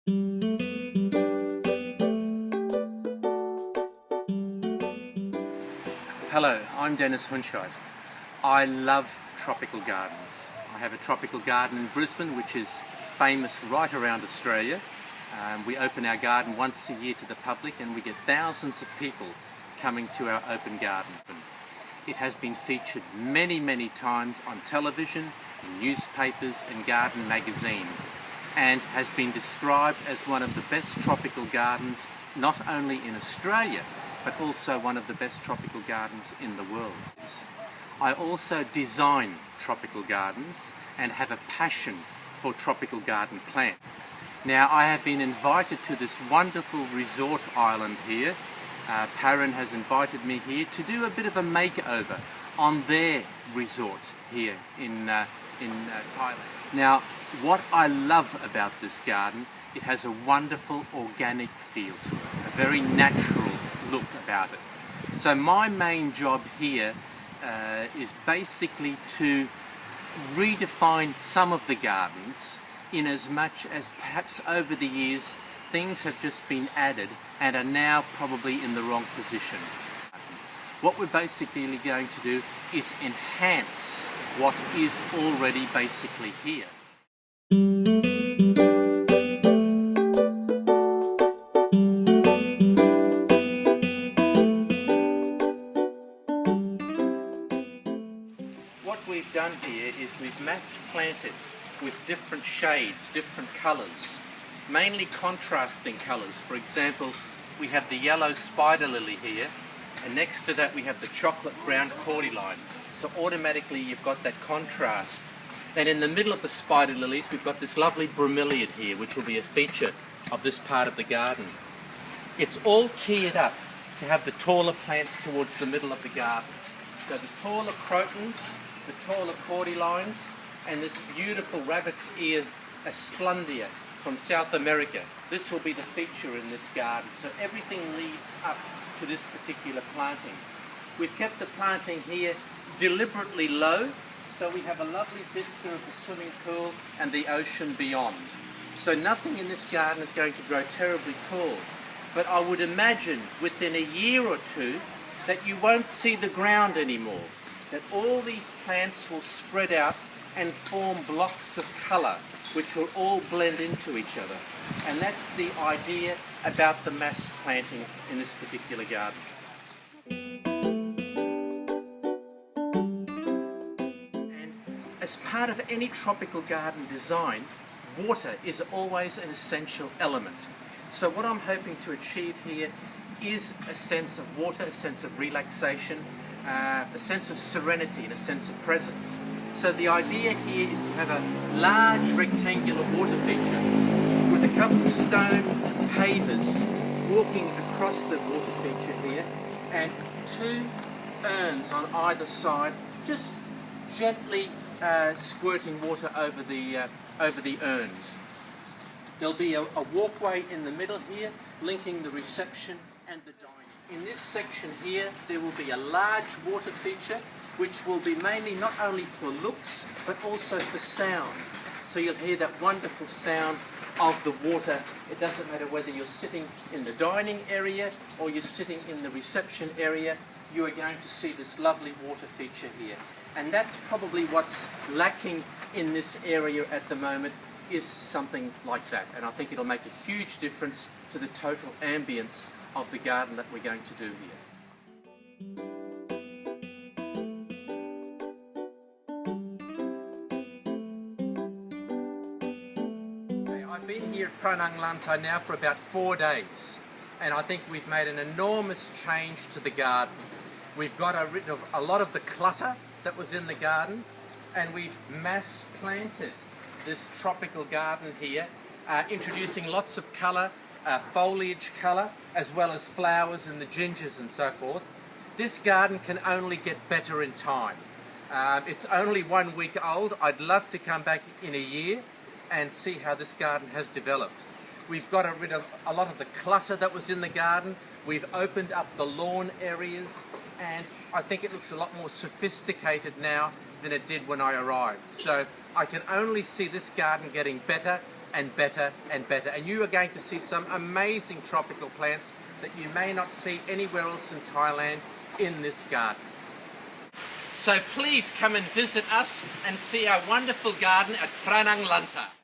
Hello, I'm Hundschiedt. I love tropical gardens. I have a tropical garden in Brisbane which is famous right around Australia. We open our garden once a year to the public and we get thousands of people coming to our open garden. It has been featured many times on television, in newspapers and garden magazines, and has been described as one of the best tropical gardens not only in Australia but also one of the best tropical gardens in the world. I also design tropical gardens and have a passion for tropical garden plants. Now I have been invited to this wonderful resort island here. Phra has invited me here to do a bit of a makeover on their resort here in Thailand. Now what I love about this garden, it has a wonderful organic feel to it, a very natural look about it. So my main job here is basically to redefine some of the gardens, in as much as perhaps over the years things have just been added and are now probably in the wrong position. What we're basically going to do is enhance what is already basically here. What we've done here is we've mass planted with different shades, different colours, mainly contrasting colours. For example, we have the yellow spider lily here, and next to that we have the chocolate brown cordyline. So automatically you've got that contrast. Then in the middle of the spider lilies we've got this lovely bromeliad here, which will be a feature of this part of the garden. It's all tiered up to have the taller plants towards the middle of the garden. So the taller crotons, the taller cordylines, and this beautiful rabbit's ear Esplendia from South America. This will be the feature in this garden. So everything leads up to this particular planting. We've kept the planting here deliberately low, so we have a lovely vista of the swimming pool and the ocean beyond. So nothing in this garden is going to grow terribly tall, but I would imagine within a year or two that you won't see the ground anymore, that all these plants will spread out and form blocks of colour which will all blend into each other. And that's the idea about the mass planting in this particular garden. And as part of any tropical garden design, water is always an essential element. So what I'm hoping to achieve here is a sense of water, a sense of relaxation, a sense of serenity and a sense of presence. So the idea here is to have a large rectangular water feature with a couple of stone pavers walking across the water feature here, and two urns on either side just gently squirting water over the urns. There'll be a walkway in the middle here linking the reception and the dining. In this section here there will be a large water feature which will be mainly not only for looks but also for sound. So you'll hear that wonderful sound of the water. It doesn't matter whether you're sitting in the dining area or you're sitting in the reception area, you are going to see this lovely water feature here. And that's probably what's lacking in this area at the moment, is something like that. And I think it'll make a huge difference to the total ambience of the garden that we're going to do here. I've been here at Phra Nang Lanta now for about 4 days, and I think we've made an enormous change to the garden. We've got rid of a lot of the clutter that was in the garden, and we've mass planted this tropical garden here, introducing lots of colour, foliage colour, as well as flowers and the gingers and so forth. This garden can only get better in time. It's only 1 week old. I'd love to come back in a year and see how this garden has developed. We've got rid of a lot of the clutter that was in the garden. We've opened up the lawn areas, and I think it looks a lot more sophisticated now than it did when I arrived. So I can only see this garden getting better and better and better. And you are going to see some amazing tropical plants that you may not see anywhere else in Thailand in this garden. So please come and visit us and see our wonderful garden at Phra Nang Lanta.